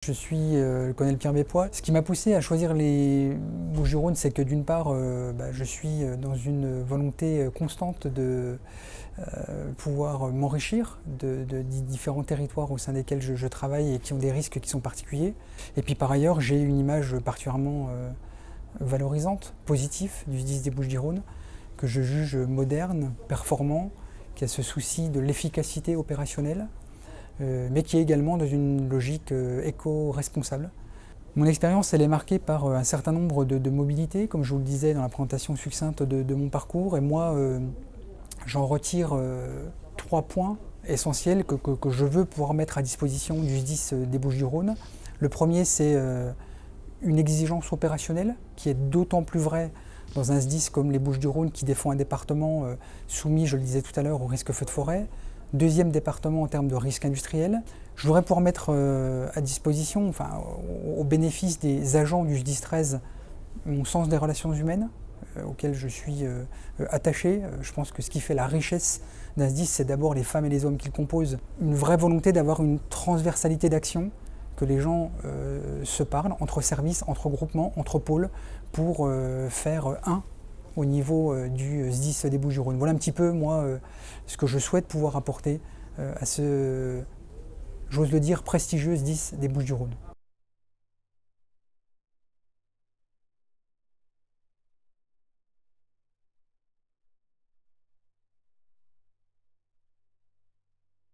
Je suis le colonel Pierre Bépois. Ce qui m'a poussé à choisir les Bouches-du-Rhône, c'est que d'une part, je suis dans une volonté constante de pouvoir m'enrichir de différents territoires au sein desquels je travaille et qui ont des risques qui sont particuliers. Et puis par ailleurs, j'ai une image particulièrement valorisante, positive du SDIS des Bouches-du-Rhône, que je juge moderne, performant, qui a ce souci de l'efficacité opérationnelle, mais qui est également dans une logique éco-responsable. Mon expérience, elle est marquée par un certain nombre de mobilités, comme je vous le disais dans la présentation succincte de mon parcours, et moi, j'en retire 3 points essentiels que je veux pouvoir mettre à disposition du SDIS des Bouches-du-Rhône. Le premier, c'est une exigence opérationnelle, qui est d'autant plus vraie dans un SDIS comme les Bouches-du-Rhône, qui défend un département soumis, je le disais tout à l'heure, au risque feu de forêt. Deuxième département en termes de risque industriel. Je voudrais pouvoir mettre à disposition, enfin, au bénéfice des agents du SDIS 13, mon sens des relations humaines, auquel je suis attaché. Je pense que ce qui fait la richesse d'un SDIS, c'est d'abord les femmes et les hommes qui le composent. Une vraie volonté d'avoir une transversalité d'action, que les gens se parlent entre services, entre groupements, entre pôles, pour faire un au niveau du SDIS des Bouches-du-Rhône. Voilà un petit peu, moi, ce que je souhaite pouvoir apporter à ce, j'ose le dire, prestigieux SDIS des Bouches-du-Rhône.